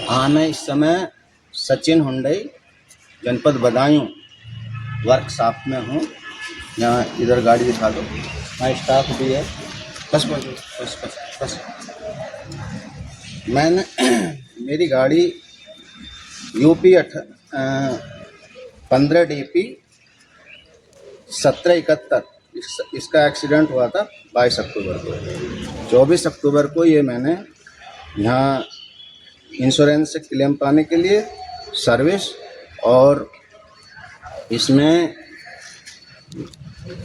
हाँ, मैं इस समय सचिन हुंडई जनपद बदायूं वर्कशॉप में हूँ। यहाँ इधर गाड़ी दिखा दो। हाँ, स्टाफ भी है। बस बस बस बस बस। मैंने मेरी गाड़ी यूपी 15 DP 1771 इसका एक्सीडेंट हुआ था 22 अक्टूबर को। 24 अक्टूबर को ये मैंने यहाँ इंश्योरेंस से क्लेम पाने के लिए सर्विस और इसमें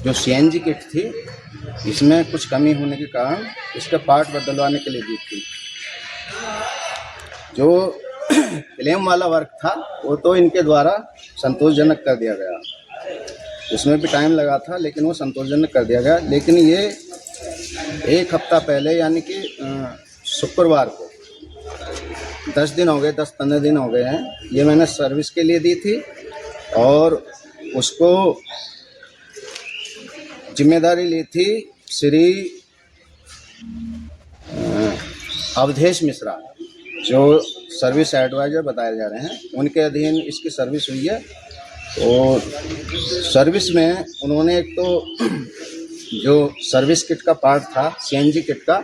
जो CNG किट थी इसमें कुछ कमी होने के कारण इसका पार्ट बदलवाने के लिए दी थी। जो क्लेम वाला वर्क था वो तो इनके द्वारा संतोषजनक कर दिया गया, उसमें भी टाइम लगा था लेकिन वो संतोषजनक कर दिया गया। लेकिन ये एक हफ्ता पहले यानी कि शुक्रवार को 10 दिन हो गए, 10-15 दिन हो गए हैं, ये मैंने सर्विस के लिए दी थी और उसको जिम्मेदारी ली थी श्री अवधेश मिश्रा, जो सर्विस एडवाइज़र बताए जा रहे हैं, उनके अधीन इसकी सर्विस हुई है। और सर्विस में उन्होंने एक तो जो सर्विस किट का पार्ट था CNG किट का,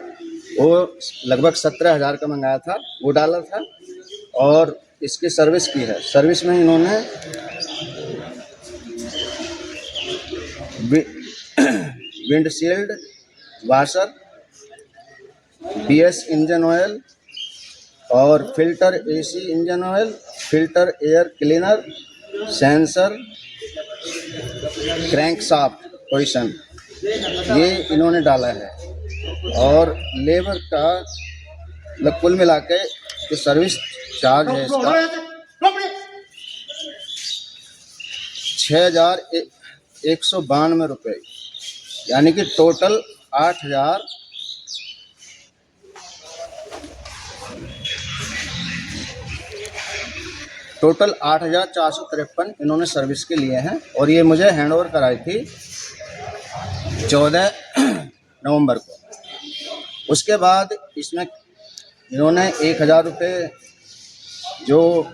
वो लगभग 17,000 का मंगाया था, वो डाला था और इसकी सर्विस की है। सर्विस में इन्होंने windshield washer, BS engine oil और filter AC engine oil, filter air cleaner, sensor, crankshaft position, ये इन्होंने डाला है। और लेबर का कुल मिला के जो सर्विस चार्ज है इसका 6,192 रुपये, यानी कि टोटल 8,453 इन्होंने सर्विस के लिए हैं। और ये मुझे हैंड ओवर कराई थी 14 नवंबर को। उसके बाद इसमें इन्होंने 1,000 रुपये जो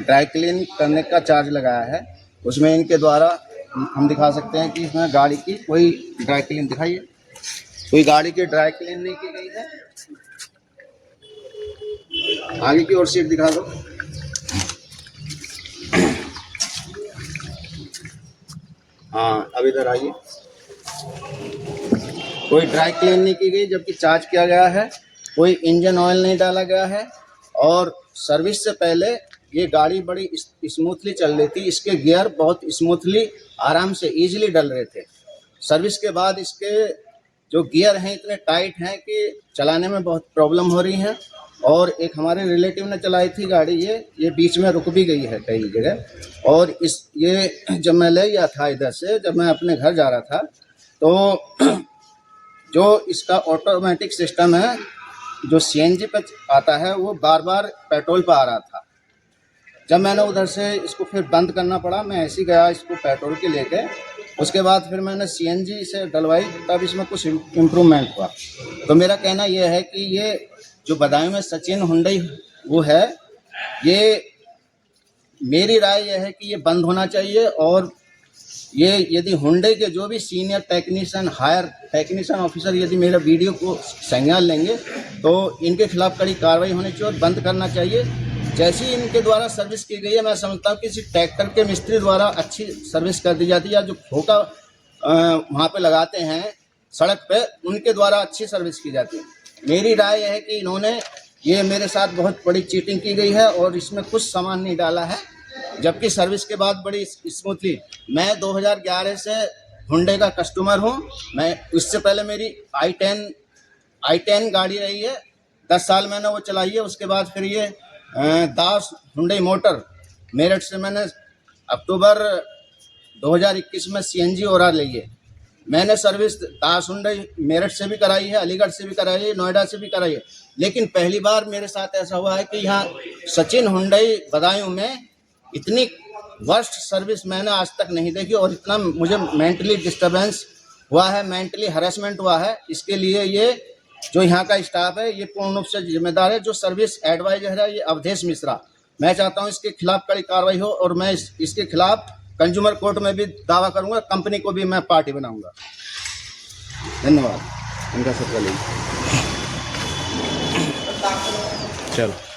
ड्राई क्लीन करने का चार्ज लगाया है, उसमें इनके द्वारा हम दिखा सकते हैं कि इसमें गाड़ी की कोई ड्राई क्लीन दिखाइए, कोई गाड़ी की ड्राई क्लीन नहीं की गई है। आगे की ओर सीट दिखा दो। हाँ, अब इधर आइए। कोई ड्राई क्लीन नहीं की गई जबकि चार्ज किया गया है, कोई इंजन ऑयल नहीं डाला गया है। और सर्विस से पहले ये गाड़ी बड़ी स्मूथली चल रही थी, इसके गियर बहुत स्मूथली आराम से ईजिली डल रहे थे। सर्विस के बाद इसके जो गियर हैं इतने टाइट हैं कि चलाने में बहुत प्रॉब्लम हो रही है। और एक हमारे रिलेटिव ने चलाई थी गाड़ी, ये बीच में रुक भी गई है कई जगह। और ये जब मैं ले गया था इधर से, जब मैं अपने घर जा रहा था, तो जो इसका ऑटोमेटिक सिस्टम है जो CNG पे आता है, वो बार बार पेट्रोल पर आ रहा था। जब मैंने उधर से इसको फिर बंद करना पड़ा, मैं ऐसे ही गया इसको पेट्रोल के लेके, उसके बाद फिर मैंने CNG से डलवाई, तब इसमें कुछ इम्प्रूवमेंट हुआ। तो मेरा कहना यह है कि ये जो बदायूं में सचिन हुंडई वो है, ये मेरी राय यह है कि ये बंद होना चाहिए। और ये यदि हुंडई के जो भी senior technician, higher technician officer यदि मेरा वीडियो को संज्ञान लेंगे तो इनके खिलाफ कड़ी कार्रवाई होनी चाहिए और बंद करना चाहिए। जैसी इनके द्वारा सर्विस की गई है, मैं समझता हूँ किसी ट्रैक्टर के मिस्त्री द्वारा अच्छी सर्विस कर दी जाती है, या जो ठोका वहाँ पे लगाते हैं सड़क पे, उनके द्वारा अच्छी सर्विस की जाती है। मेरी राय यह है कि इन्होंने ये मेरे साथ बहुत बड़ी चीटिंग की गई है और इसमें कुछ सामान नहीं डाला है, जबकि सर्विस के बाद बड़ी स्मूथली। मैं 2011 से हुंडई का कस्टमर हूँ। मैं उससे पहले मेरी i10 गाड़ी रही है, 10 साल मैंने वो चलाई है। उसके बाद फिर ये दास हुंडई मोटर मेरठ से मैंने अक्टूबर 2021 में CNG ओरा ली है। मैंने सर्विस दास हुंडई मेरठ से भी कराई है, अलीगढ़ से भी कराई है, नोएडा से भी कराई है। लेकिन पहली बार मेरे साथ ऐसा हुआ है कि यहाँ सचिन हुंडई बदायूं में इतनी वर्स्ट सर्विस मैंने आज तक नहीं देखी। और इतना मुझे मेंटली डिस्टर्बेंस हुआ है, मेंटली हरेसमेंट हुआ है। इसके लिए ये जो यहाँ का स्टाफ है ये पूर्ण रूप से जिम्मेदार है। जो सर्विस एडवाइजर है ये अवधेश मिश्रा, मैं चाहता हूँ इसके खिलाफ कड़ी कार्रवाई हो और मैं इसके खिलाफ कंज्यूमर कोर्ट में भी दावा करूंगा, कंपनी को भी मैं पार्टी बनाऊंगा। धन्यवाद। इनका सत्कार लीजिए। चलो।